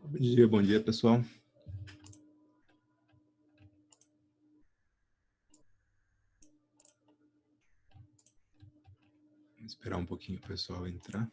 Bom dia, pessoal. Vamos esperar um pouquinho o pessoal entrar.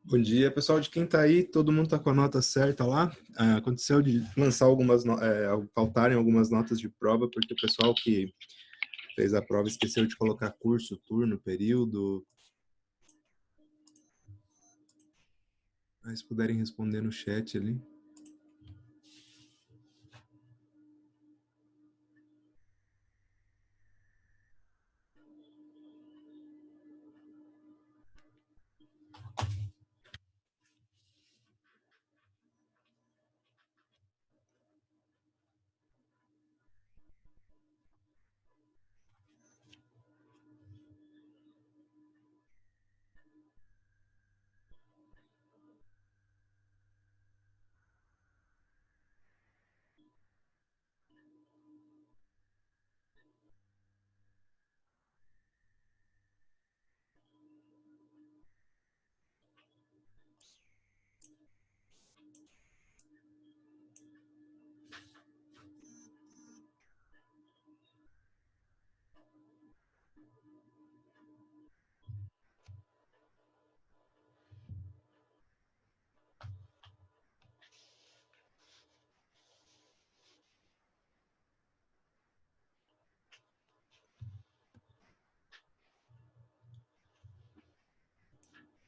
Bom dia, pessoal. De quem está aí, todo mundo está com a nota certa lá. Aconteceu de lançar faltarem algumas notas de prova, porque o pessoal que fez a prova esqueceu de colocar curso, turno, período. Mas puderem responder no chat ali.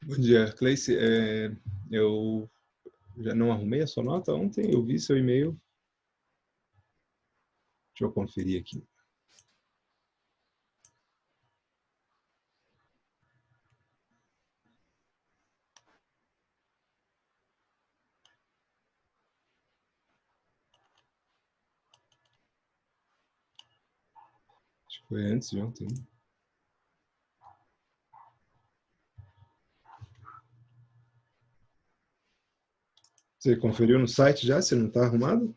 Bom dia, Cleice. Eu já não arrumei a sua nota ontem, eu vi seu e-mail. Deixa eu conferir aqui. Acho que foi antes de ontem. Você conferiu no site já, se não está arrumado?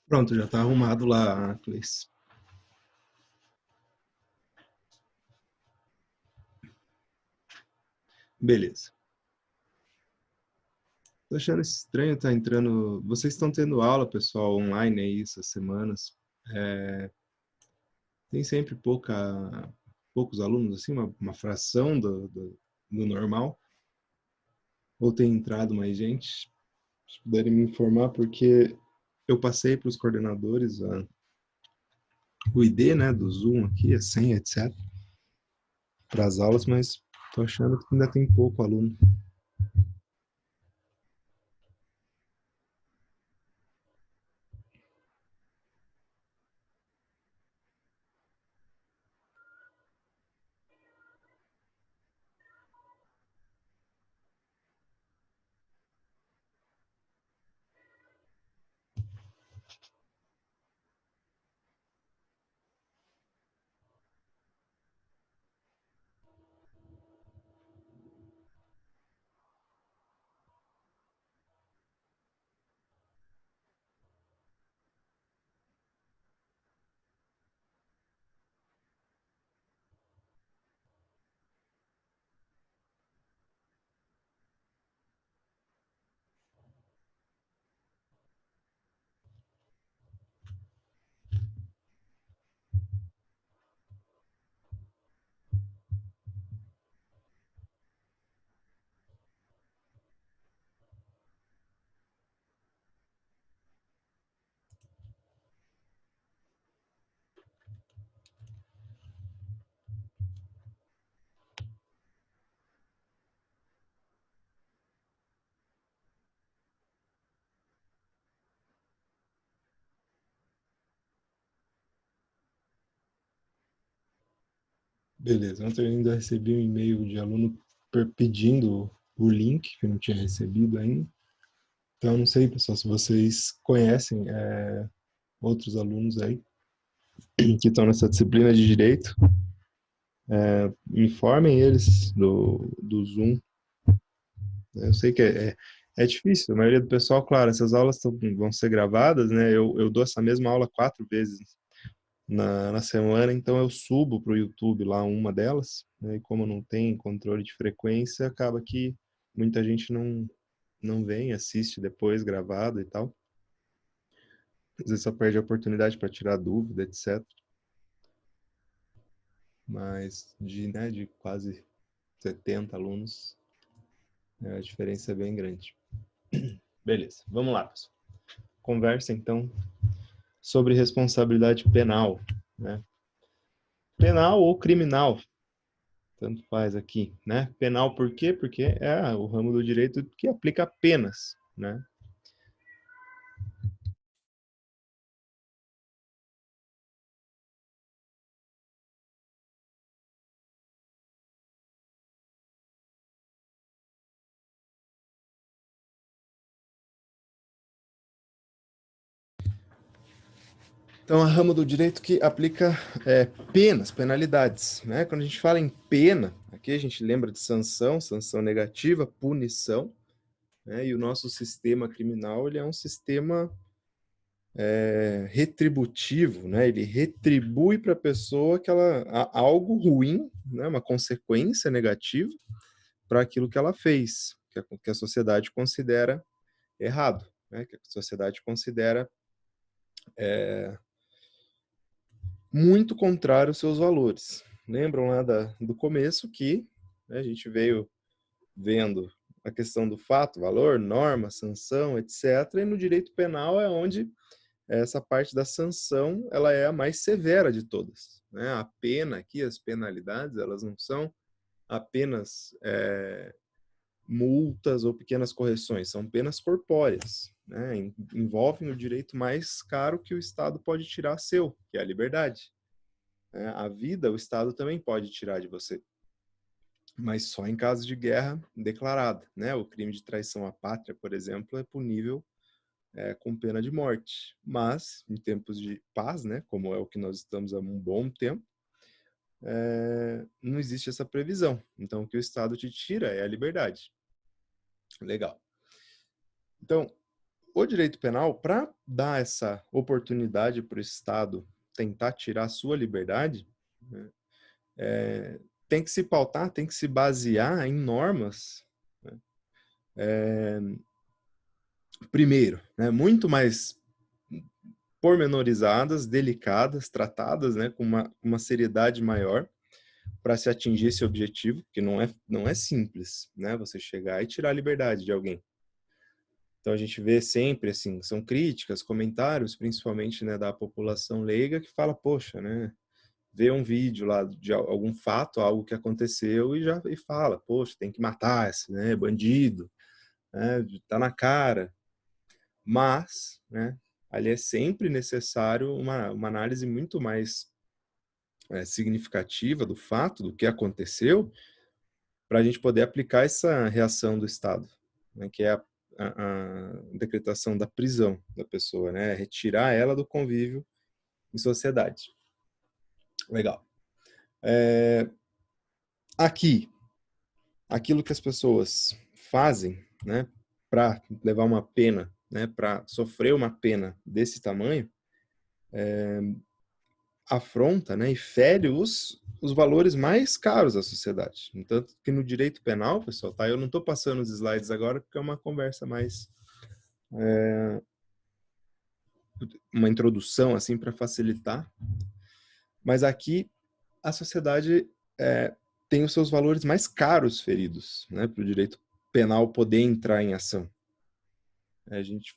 Pronto, já está arrumado lá, Cleice. Beleza. Tô achando estranho tá entrando. Vocês estão tendo aula, pessoal, online aí essas semanas. Tem sempre poucos alunos, assim, uma fração do normal. Ou tem entrado mais gente? Se puderem me informar, porque eu passei para os coordenadores o ID, né, do Zoom aqui, a senha, etc., para as aulas, mas tô achando que ainda tem pouco aluno. Beleza, ontem eu ainda recebi um e-mail de aluno pedindo o link, que eu não tinha recebido ainda. Então, não sei, pessoal, se vocês conhecem outros alunos aí que estão nessa disciplina de direito, informem eles do Zoom. Eu sei que é difícil, a maioria do pessoal, claro, essas aulas vão ser gravadas, né? Eu dou essa mesma aula 4 vezes na semana, então eu subo para o YouTube lá uma delas, né? E como não tem controle de frequência, acaba que muita gente não vem, assiste depois gravado e tal. Às vezes só perde a oportunidade para tirar dúvida, etc. Mas de quase 70 alunos, a diferença é bem grande. Beleza, vamos lá, pessoal. Conversa, então, sobre responsabilidade penal, né? Penal ou criminal, tanto faz aqui, né? Penal por quê? Porque é o ramo do direito que aplica penas, né? Então, é o ramo do direito que aplica penas, penalidades, né? Quando a gente fala em pena, aqui a gente lembra de sanção, sanção negativa, punição, né? E o nosso sistema criminal, ele é um sistema retributivo, né? Ele retribui para a pessoa algo ruim, né? Uma consequência negativa para aquilo que ela fez, que a sociedade considera errado, né? Que a sociedade considera muito contrário aos seus valores. Lembram lá do começo que, né, a gente veio vendo a questão do fato, valor, norma, sanção, etc. E no direito penal é onde essa parte da sanção ela é a mais severa de todas, né? A pena aqui, as penalidades, elas não são apenas multas ou pequenas correções, são penas corpóreas, né? Envolvem o direito mais caro que o Estado pode tirar seu, que é a liberdade. A vida, o Estado também pode tirar de você. mas só em caso de guerra declarada, né? O crime de traição à pátria, por exemplo, é punível com pena de morte. Mas, em tempos de paz, né, como é o que nós estamos há um bom tempo, não existe essa previsão. Então, o que o Estado te tira é a liberdade. Legal. Então, o direito penal, para dar essa oportunidade para o Estado tentar tirar a sua liberdade, né, tem que se pautar, tem que se basear em normas, né, primeiro, né, muito mais pormenorizadas, delicadas, tratadas, né, com uma seriedade maior para se atingir esse objetivo, que não é simples, né, você chegar e tirar a liberdade de alguém. Então a gente vê sempre assim, são críticas, comentários, principalmente, né, da população leiga que fala, poxa, né, vê um vídeo lá de algum fato, algo que aconteceu e fala, poxa, tem que matar esse, né, bandido, né, tá na cara. Mas, né, ali é sempre necessário uma análise muito mais significativa do fato, do que aconteceu, para a gente poder aplicar essa reação do Estado, né, que é a decretação da prisão da pessoa, né, retirar ela do convívio em sociedade. Legal. Aqui, aquilo que as pessoas fazem, né, para levar uma pena, né, para sofrer uma pena desse tamanho, afronta, né, e fere os valores mais caros da sociedade. Tanto que no direito penal, pessoal, tá? Eu não estou passando os slides agora porque é uma conversa mais uma introdução assim para facilitar. Mas aqui a sociedade tem os seus valores mais caros feridos, né, para o direito penal poder entrar em ação.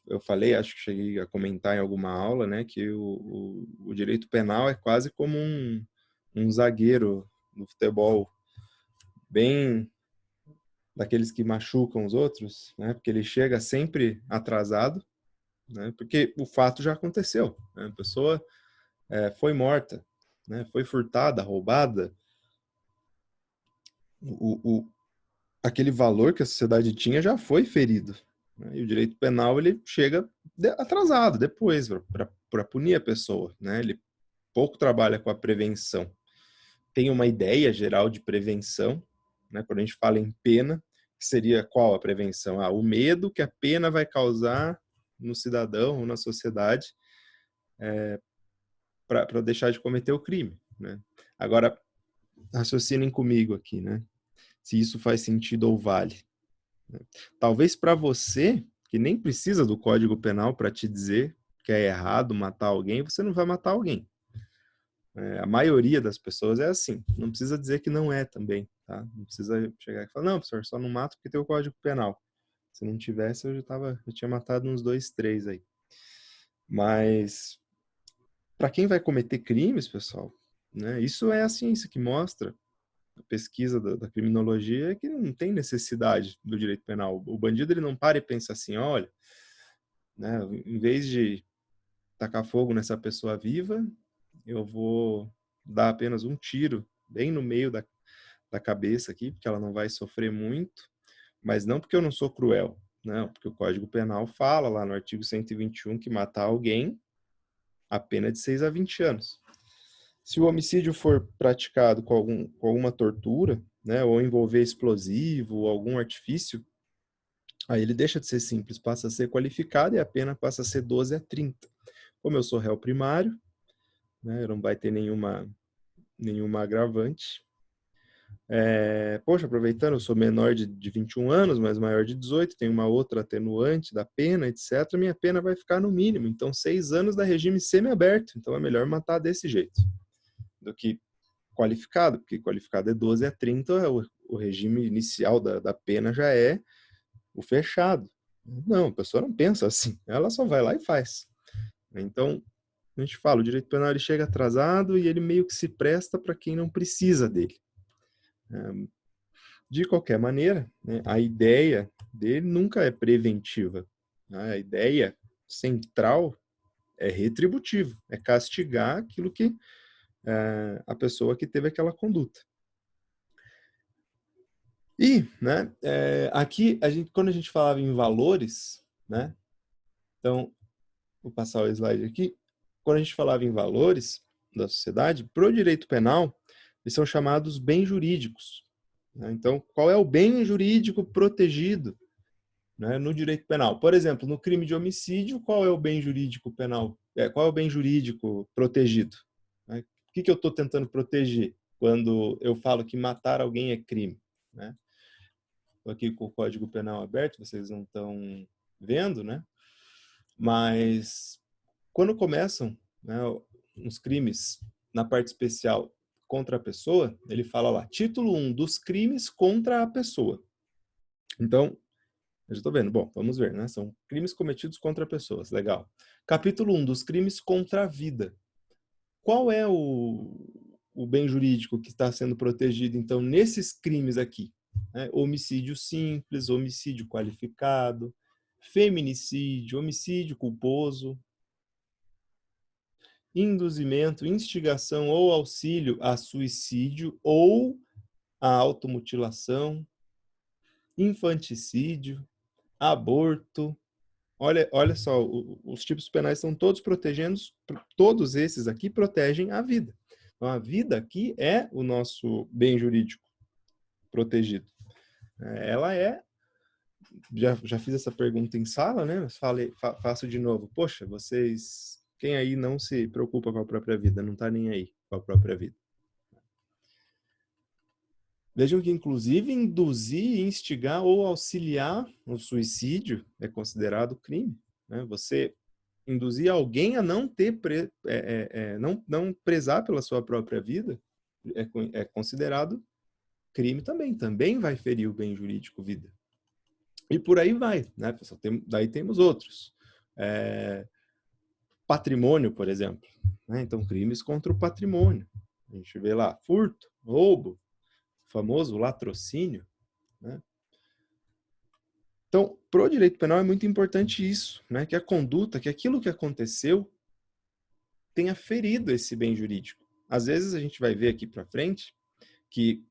Eu falei, acho que cheguei a comentar em alguma aula, né, que o direito penal é quase como um zagueiro no futebol, bem daqueles que machucam os outros, né, porque ele chega sempre atrasado, né, porque o fato já aconteceu, né, a pessoa foi morta, né, foi furtada, roubada, aquele valor que a sociedade tinha já foi ferido, né, e o direito penal ele chega atrasado, depois, para punir a pessoa, né, ele pouco trabalha com a prevenção. Tem uma ideia geral de prevenção, né, quando a gente fala em pena, que seria qual a prevenção? O medo que a pena vai causar no cidadão ou na sociedade para deixar de cometer o crime, né? Agora, raciocinem comigo aqui, né? Se isso faz sentido ou vale. Talvez para você, que nem precisa do Código Penal para te dizer que é errado matar alguém, você não vai matar alguém. A maioria das pessoas é assim. Não precisa dizer que não é também, tá? Não precisa chegar e falar, não, professor, só não mato porque tem o Código Penal. Se não tivesse, eu tinha matado uns 2, 3 aí. Mas para quem vai cometer crimes, pessoal, né? Isso é a ciência que mostra. A pesquisa da criminologia é que não tem necessidade do direito penal. O bandido ele não para e pensa assim, olha, né, em vez de tacar fogo nessa pessoa viva, eu vou dar apenas um tiro bem no meio da cabeça aqui, porque ela não vai sofrer muito, mas não porque eu não sou cruel, não, porque o Código Penal fala lá no artigo 121 que matar alguém, a pena é de 6 a 20 anos. Se o homicídio for praticado com alguma tortura, né, ou envolver explosivo ou algum artifício, aí ele deixa de ser simples, passa a ser qualificado e a pena passa a ser 12 a 30. Como eu sou réu primário, né, não vai ter nenhuma agravante. Poxa, aproveitando, eu sou menor de 21 anos, mas maior de 18, tem uma outra atenuante da pena, etc. Minha pena vai ficar no mínimo. Então, 6 anos da regime semiaberto. Então, é melhor matar desse jeito do que qualificado, porque qualificado é 12 a 30, o regime inicial da pena já é o fechado. Não, a pessoa não pensa assim. Ela só vai lá e faz. Então, a gente fala, o direito penal ele chega atrasado e ele meio que se presta para quem não precisa dele. De qualquer maneira, né, a ideia dele nunca é preventiva. Né? A ideia central é retributivo, é castigar aquilo que a pessoa que teve aquela conduta. E, né, aqui, quando a gente falava em valores, né, então, vou passar o slide aqui, quando a gente falava em valores da sociedade, para o direito penal, eles são chamados bens jurídicos, né? Então, qual é o bem jurídico protegido, né, no direito penal? Por exemplo, no crime de homicídio, qual é o bem jurídico penal? Qual é o bem jurídico protegido? Né? O que eu estou tentando proteger quando eu falo que matar alguém é crime? Né? Estou aqui com o Código Penal aberto, vocês não estão vendo, né? Mas quando começam, né, os crimes na parte especial contra a pessoa, ele fala lá, título 1 dos crimes contra a pessoa. Então, eu já estou vendo. Bom, vamos ver, né? São crimes cometidos contra pessoas. Legal. Capítulo 1 dos crimes contra a vida. Qual é o bem jurídico que está sendo protegido, então, nesses crimes aqui? Homicídio simples, homicídio qualificado, feminicídio, homicídio culposo, induzimento, instigação ou auxílio a suicídio ou a automutilação, infanticídio, aborto. Olha só, os tipos penais estão todos protegendo, todos esses aqui protegem a vida. Então, a vida aqui é o nosso bem jurídico protegido. Ela é, já fiz essa pergunta em sala, né? Mas faço de novo. Poxa, vocês, quem aí não se preocupa com a própria vida, não está nem aí com a própria vida? Vejam que, inclusive, induzir, instigar ou auxiliar o suicídio é considerado crime. Né? Você induzir alguém a não ter não prezar pela sua própria vida é considerado crime também vai ferir o bem jurídico vida. E por aí vai, né, pessoal? Daí temos outros. Patrimônio, por exemplo. Né? Então, crimes contra o patrimônio. A gente vê lá furto, roubo, famoso latrocínio. Né? Então, para o direito penal é muito importante isso, né? Que a conduta, que aquilo que aconteceu tenha ferido esse bem jurídico. Às vezes a gente vai ver aqui para frente que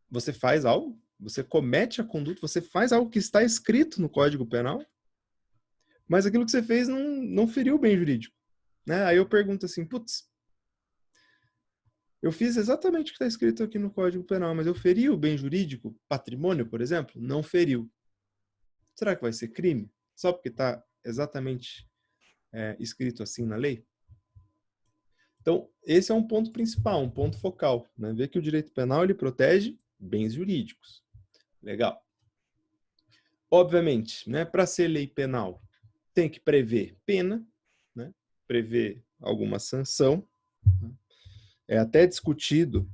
você faz algo, você comete a conduta, você faz algo que está escrito no Código Penal, mas aquilo que você fez não feriu o bem jurídico. Né? Aí eu pergunto assim, putz, eu fiz exatamente o que está escrito aqui no Código Penal, mas eu feri o bem jurídico, patrimônio, por exemplo? Não feriu. Será que vai ser crime? Só porque está exatamente escrito assim na lei? Então, esse é um ponto principal, um ponto focal. Né? Ver que o direito penal ele protege bens jurídicos. Legal. Obviamente, né, para ser lei penal, tem que prever pena, né? Prever alguma sanção. Né? É até discutido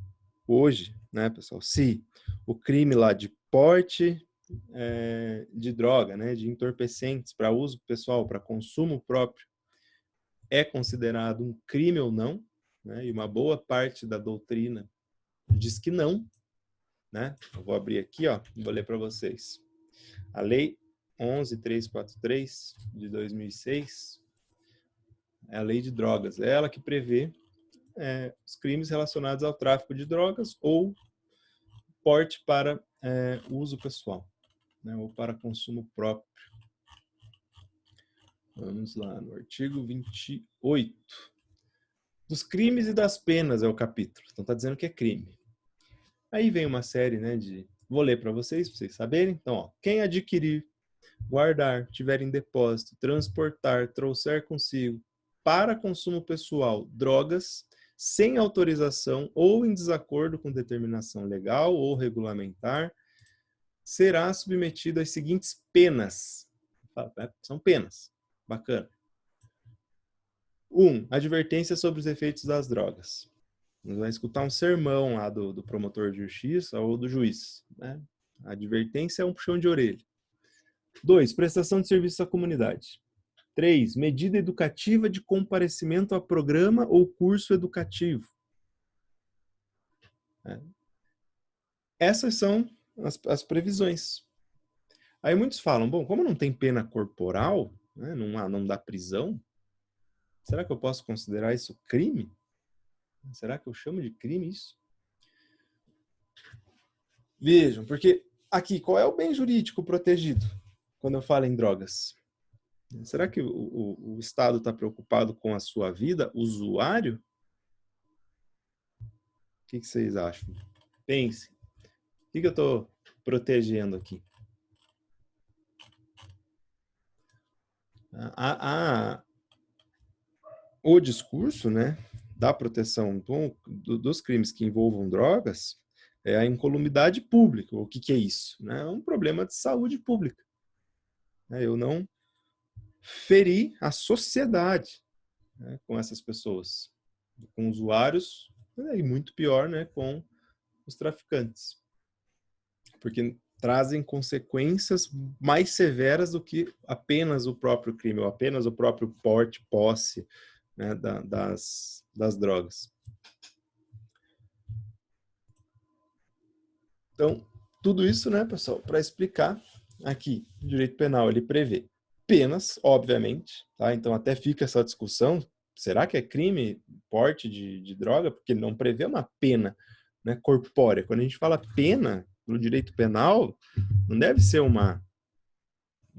hoje, né, pessoal, se o crime lá de porte de droga, né, de entorpecentes para uso pessoal, para consumo próprio, é considerado um crime ou não, né? E uma boa parte da doutrina diz que não, né? Eu vou abrir aqui, ó, e vou ler para vocês. A Lei 11.343 de 2006 é a lei de drogas. É ela que prevê os crimes relacionados ao tráfico de drogas ou porte para uso pessoal, né? Ou para consumo próprio. Vamos lá, no artigo 28. Dos crimes e das penas é o capítulo. Então está dizendo que é crime. Aí vem uma série, né, de... Vou ler para vocês saberem. Então, ó, quem adquirir, guardar, tiver em depósito, transportar, trouxer consigo para consumo pessoal drogas sem autorização ou em desacordo com determinação legal ou regulamentar, será submetido às seguintes penas. São penas. Bacana. 1. Advertência sobre os efeitos das drogas. Você vai escutar um sermão lá do promotor de justiça ou do juiz. Né? A advertência é um puxão de orelha. 2. Prestação de serviço à comunidade. 3. Medida educativa de comparecimento a programa ou curso educativo. Essas são as previsões. Aí muitos falam, bom, como não tem pena corporal, né, não dá prisão, será que eu posso considerar isso crime? Será que eu chamo de crime isso? Vejam, porque aqui, qual é o bem jurídico protegido quando eu falo em drogas? Será que o Estado está preocupado com a sua vida, usuário? O que vocês acham? Pense. O que eu estou protegendo aqui? O discurso, né, da proteção dos crimes que envolvam drogas é a incolumidade pública. O que é isso? É um problema de saúde pública. Eu não ferir a sociedade, né, com essas pessoas, com usuários, e muito pior, né, com os traficantes. Porque trazem consequências mais severas do que apenas o próprio crime, ou apenas o próprio porte, posse, né, das drogas. Então, tudo isso, né, pessoal, para explicar aqui, o direito penal, ele prevê penas, obviamente, tá? Então até fica essa discussão, será que é crime porte de droga? Porque ele não prevê uma pena, né, corpórea. Quando a gente fala pena no direito penal, não deve ser um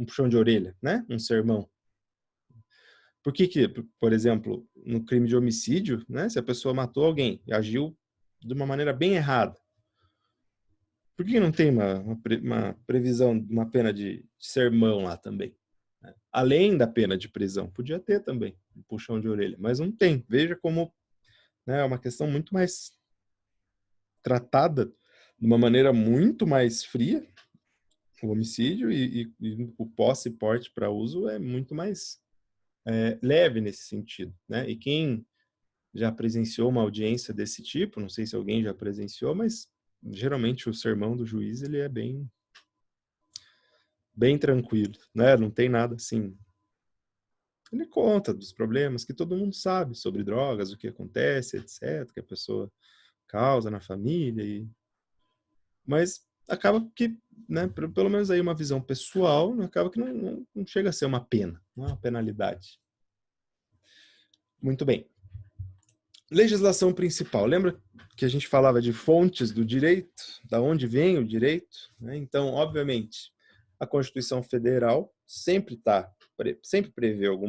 puxão de orelha, né? Um sermão. Por que, por exemplo, no crime de homicídio, né, se a pessoa matou alguém e agiu de uma maneira bem errada, por que não tem uma previsão de uma pena de sermão lá também? Né? Além da pena de prisão, podia ter também um puxão de orelha, mas não tem. Veja como, né, é uma questão muito mais tratada de uma maneira muito mais fria, o homicídio, e o posse e porte para uso é muito mais leve nesse sentido, né? E quem já presenciou uma audiência desse tipo, não sei se alguém já presenciou, mas geralmente o sermão do juiz ele é bem tranquilo, né? Não tem nada assim. Ele conta dos problemas que todo mundo sabe sobre drogas, o que acontece, etc, que a pessoa causa na família, mas acaba que, né, pelo menos aí uma visão pessoal, acaba que não chega a ser uma pena, não é uma penalidade. Muito bem. Legislação principal. Lembra que a gente falava de fontes do direito? Da onde vem o direito? Então, obviamente, a Constituição Federal sempre prevê algo,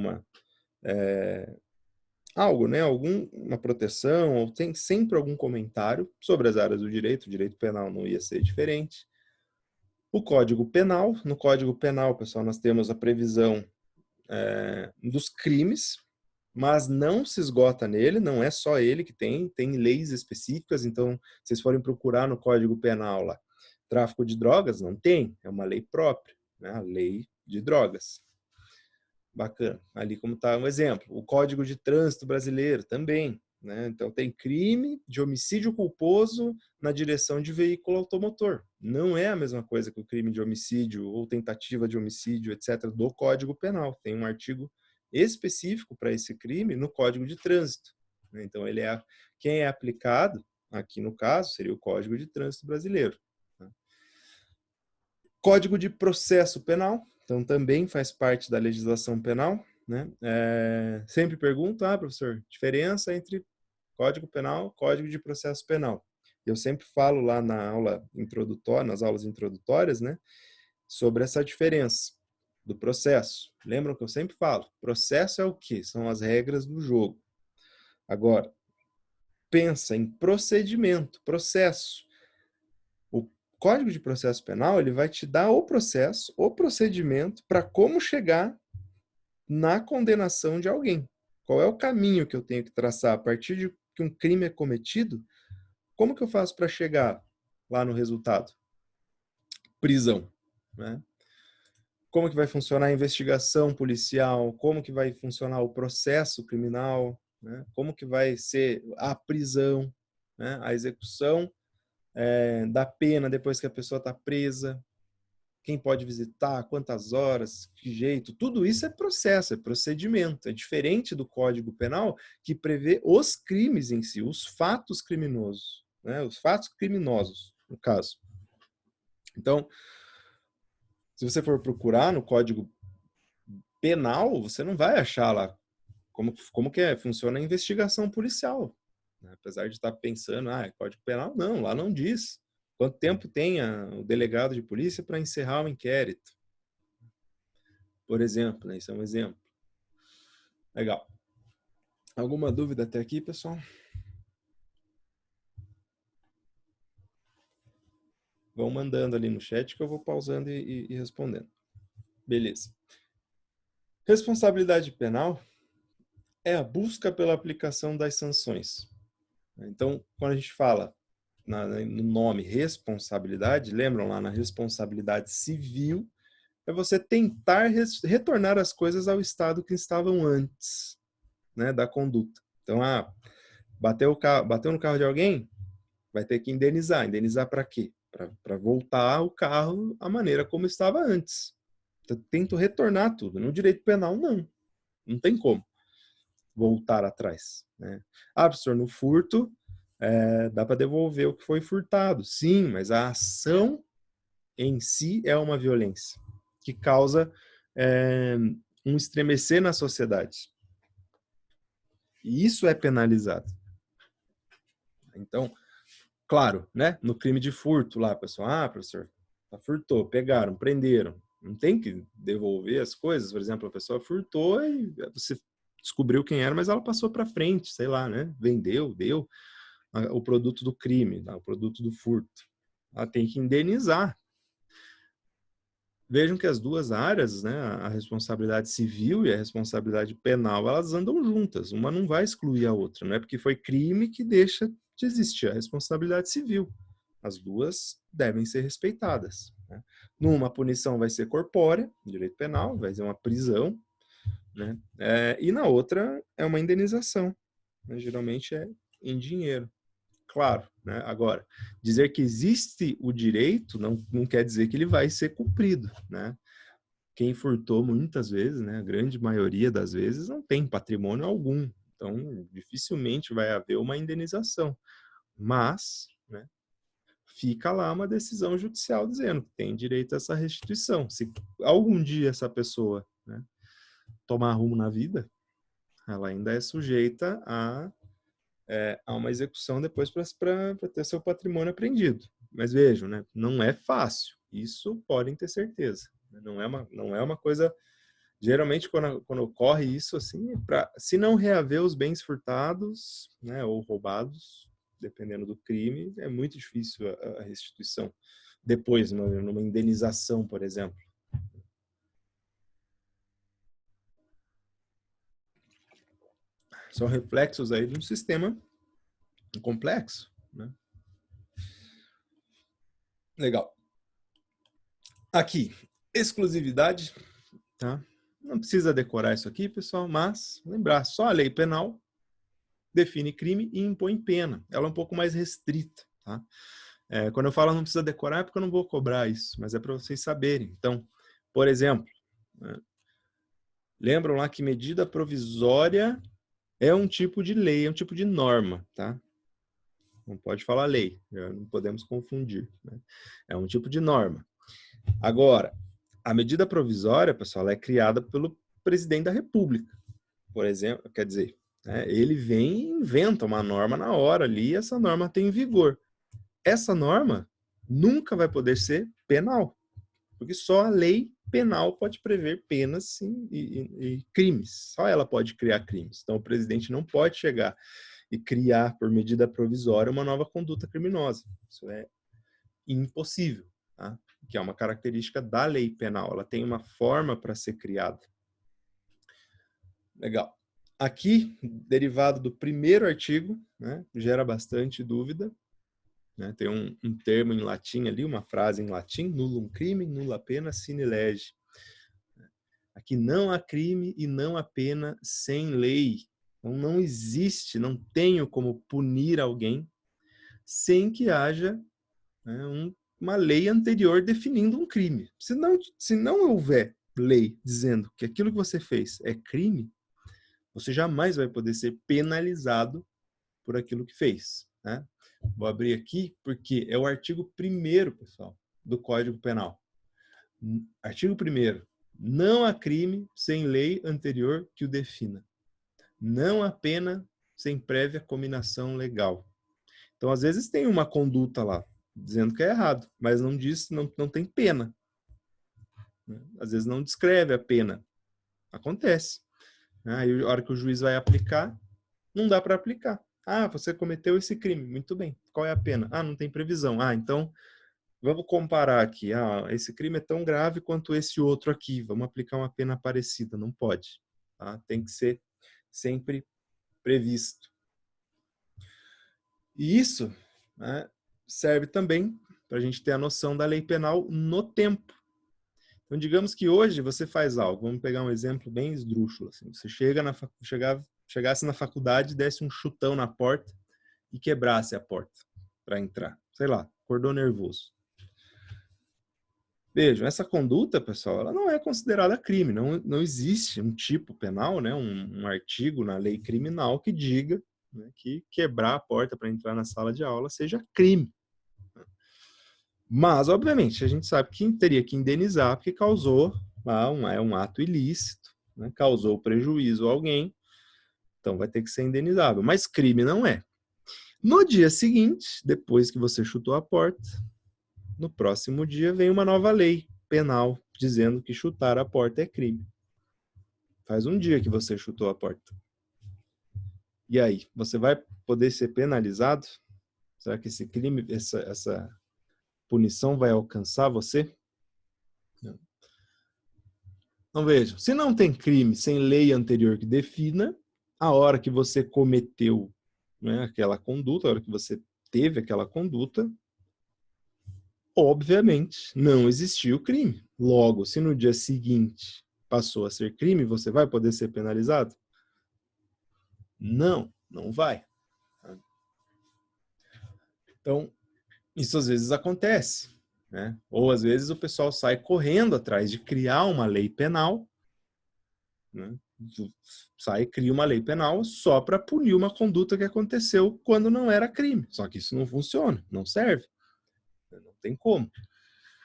né? Alguma proteção, ou tem sempre algum comentário sobre as áreas do direito. O direito penal não ia ser diferente. O Código Penal. No Código Penal, pessoal, nós temos a previsão dos crimes, mas não se esgota nele, não é só ele que tem leis específicas, então, se vocês forem procurar no Código Penal lá, tráfico de drogas, não tem, é uma lei própria, né? A lei de drogas. Bacana. Ali como está um exemplo. O Código de Trânsito brasileiro também, né? Então tem crime de homicídio culposo na direção de veículo automotor. Não é a mesma coisa que o crime de homicídio ou tentativa de homicídio, etc., do Código Penal. Tem um artigo específico para esse crime no Código de Trânsito. Então quem é aplicado aqui no caso seria o Código de Trânsito brasileiro. Código de Processo Penal, então também faz parte da legislação penal, né? Sempre pergunto, professor, diferença entre Código Penal e Código de Processo Penal. Eu sempre falo lá na aula introdutória, nas aulas introdutórias, né, sobre essa diferença do processo. Lembram que eu sempre falo? Processo é o quê? São as regras do jogo. Agora, pensa em procedimento, processo. O Código de Processo Penal, ele vai te dar o processo, o procedimento para como chegar na condenação de alguém. Qual é o caminho que eu tenho que traçar a partir de que um crime é cometido? Como que eu faço para chegar lá no resultado? Prisão, né? Como que vai funcionar a investigação policial? Como que vai funcionar o processo criminal? Né? Como que vai ser a prisão, né? A execução da pena depois que a pessoa está presa? Quem pode visitar, quantas horas, que jeito, tudo isso é processo, é procedimento. É diferente do Código Penal, que prevê os crimes em si, os fatos criminosos, né? Os fatos criminosos, no caso. Então, se você for procurar no Código Penal, você não vai achar lá como que funciona a investigação policial. Né? Apesar de estar pensando, é Código Penal, não, lá não diz. Quanto tempo tem o delegado de polícia para encerrar o inquérito? Por exemplo, né? Isso é um exemplo. Legal. Alguma dúvida até aqui, pessoal? Vão mandando ali no chat que eu vou pausando e respondendo. Beleza. Responsabilidade penal é a busca pela aplicação das sanções. Então, quando a gente fala no nome responsabilidade, lembram lá na responsabilidade civil, é você tentar retornar as coisas ao estado que estavam antes, né, da conduta. Então, bateu no carro de alguém, vai ter que indenizar. Indenizar para quê? Para voltar o carro à maneira como estava antes. Então, tento retornar tudo. No direito penal, não. Não tem como voltar atrás. Né? Professor, no furto, dá para devolver o que foi furtado. Sim, mas a ação em si é uma violência que causa um estremecer na sociedade. E isso é penalizado. Então, claro, né? No crime de furto lá, pessoal, professor, furtou, pegaram, prenderam. Não tem que devolver as coisas. Por exemplo, a pessoa furtou e você descobriu quem era, mas ela passou para frente, sei lá, né? Vendeu, deu o produto do crime, o produto do furto. Ela tem que indenizar. Vejam que as duas áreas, né, a responsabilidade civil e a responsabilidade penal, elas andam juntas. Uma não vai excluir a outra. Não é porque foi crime que deixa de existir a responsabilidade civil. As duas devem ser respeitadas. Né? Numa, a punição vai ser corpórea, direito penal, vai ser uma prisão, né? E na outra é uma indenização. Né? Geralmente é em dinheiro. Claro, né? Agora, dizer que existe o direito não quer dizer que ele vai ser cumprido, né? Quem furtou muitas vezes, né, a grande maioria das vezes, não tem patrimônio algum. Então, dificilmente vai haver uma indenização. Mas, né, fica lá uma decisão judicial dizendo que tem direito a essa restituição. Se algum dia essa pessoa, né, tomar rumo na vida, ela ainda é sujeita a uma execução depois para ter seu patrimônio apreendido. Mas vejam, né, não é fácil. Isso podem ter certeza. Não é uma coisa... Geralmente, quando ocorre isso, assim, se não reaver os bens furtados, né, ou roubados, dependendo do crime, é muito difícil a restituição. Depois, numa indenização, por exemplo. São reflexos aí de um sistema complexo, né? Legal. Aqui, exclusividade, tá? Não precisa decorar isso aqui, pessoal, mas lembrar, só a lei penal define crime e impõe pena. Ela é um pouco mais restrita, tá? Quando eu falo não precisa decorar, é porque eu não vou cobrar isso, mas é para vocês saberem. Então, por exemplo, né, lembram lá que medida provisória é um tipo de lei, é um tipo de norma, tá? Não pode falar lei, não podemos confundir, né? É um tipo de norma. Agora, a medida provisória, pessoal, ela é criada pelo presidente da República, por exemplo, quer dizer, né, ele vem e inventa uma norma na hora ali, e essa norma tem vigor. Essa norma nunca vai poder ser penal, porque só a lei penal pode prever penas e crimes. Só ela pode criar crimes. Então, o presidente não pode chegar e criar, por medida provisória, uma nova conduta criminosa. Isso é impossível, tá? Que é uma característica da lei penal. Ela tem uma forma para ser criada. Legal. Aqui, derivado do primeiro artigo, né, gera bastante dúvida. Né? Tem um termo em latim ali, uma frase em latim, nullum crimen, nulla pena sine lege. Aqui não há crime e não há pena sem lei. Então não existe, não tenho como punir alguém sem que haja, né, uma lei anterior definindo um crime. Se não houver lei dizendo que aquilo que você fez é crime, você jamais vai poder ser penalizado por aquilo que fez. Né? Vou abrir aqui porque é o artigo 1º, pessoal, do Código Penal. Artigo 1º. Não há crime sem lei anterior que o defina. Não há pena sem prévia cominação legal. Então, às vezes tem uma conduta lá, dizendo que é errado, mas não diz, não tem pena. Às vezes não descreve a pena. Acontece. Aí, a hora que o juiz vai aplicar, não dá para aplicar. Ah, você cometeu esse crime. Muito bem. Qual é a pena? Ah, não tem previsão. Ah, então vamos comparar aqui. Ah, esse crime é tão grave quanto esse outro aqui. Vamos aplicar uma pena parecida. Não pode. Tá? Tem que ser sempre previsto. E isso, né, serve também para a gente ter a noção da lei penal no tempo. Então, digamos que hoje você faz algo. Vamos pegar um exemplo bem esdrúxulo. Assim. Você chegasse na faculdade, desse um chutão na porta e quebrasse a porta para entrar. Sei lá, acordou nervoso. Vejam, essa conduta, pessoal, ela não é considerada crime. Não existe um tipo penal, né, um artigo na lei criminal que diga, né, que quebrar a porta para entrar na sala de aula seja crime. Mas, obviamente, a gente sabe que teria que indenizar porque causou um ato ilícito, né, causou prejuízo a alguém, então vai ter que ser indenizável. Mas crime não é. No dia seguinte, depois que você chutou a porta, no próximo dia vem uma nova lei penal dizendo que chutar a porta é crime. Faz um dia que você chutou a porta. E aí, você vai poder ser penalizado? Será que esse crime, essa punição vai alcançar você? Não. Então vejam, se não tem crime sem lei anterior que defina, a hora que você cometeu, né, aquela conduta, a hora que você teve aquela conduta, obviamente não existiu crime. Logo, se no dia seguinte passou a ser crime, você vai poder ser penalizado? Não, não vai. Então, isso às vezes acontece, né? Ou às vezes o pessoal sai correndo atrás de criar uma lei penal, né? Sai e cria uma lei penal só para punir uma conduta que aconteceu quando não era crime. Só que isso não funciona, não serve. Não tem como.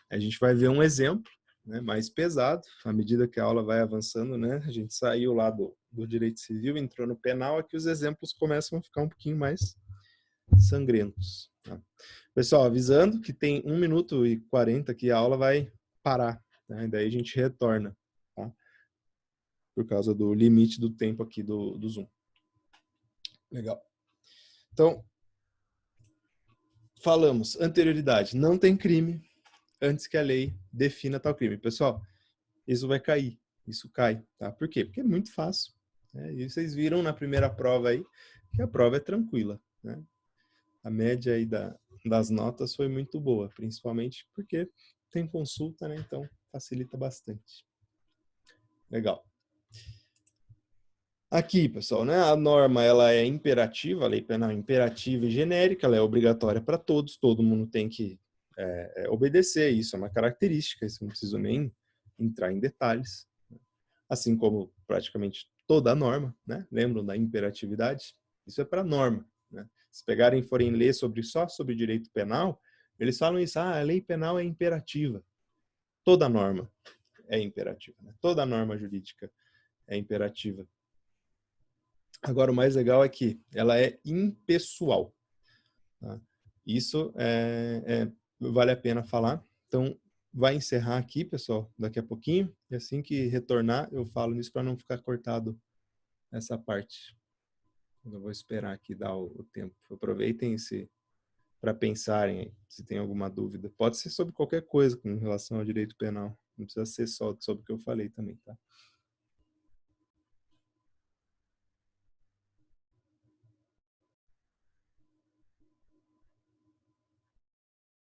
A gente vai ver um exemplo, né, mais pesado, à medida que a aula vai avançando, né? A gente saiu lá do direito civil, entrou no penal, aqui os exemplos começam a ficar um pouquinho mais sangrentos. Tá? Pessoal, avisando que tem 1 minuto e 40 que a aula vai parar, né? E daí a gente retorna, tá? Por causa do limite do tempo aqui do Zoom. Legal. Então, falamos, anterioridade, não tem crime antes que a lei defina tal crime. Pessoal, isso vai cair, isso cai, tá? Por quê? Porque é muito fácil, né? E vocês viram na primeira prova aí que a prova é tranquila, né? A média aí das notas foi muito boa, principalmente porque tem consulta, né? Então facilita bastante. Legal. Aqui, pessoal, né? A norma ela é imperativa, a lei penal é imperativa e genérica, ela é obrigatória para todos, todo mundo tem que obedecer, isso é uma característica, isso não preciso nem entrar em detalhes. Assim como praticamente toda a norma, né? Lembram da imperatividade? Isso é para norma, né? Se pegarem e forem ler só sobre direito penal, eles falam isso, a lei penal é imperativa. Toda norma é imperativa, né? Toda norma jurídica é imperativa. Agora, o mais legal é que ela é impessoal. Tá? Isso vale a pena falar. Então, vai encerrar aqui, pessoal, daqui a pouquinho. E assim que retornar, eu falo nisso para não ficar cortado essa parte. Eu vou esperar aqui dar o tempo. Aproveitem para pensarem se tem alguma dúvida. Pode ser sobre qualquer coisa com relação ao direito penal. Não precisa ser só sobre o que eu falei também, tá?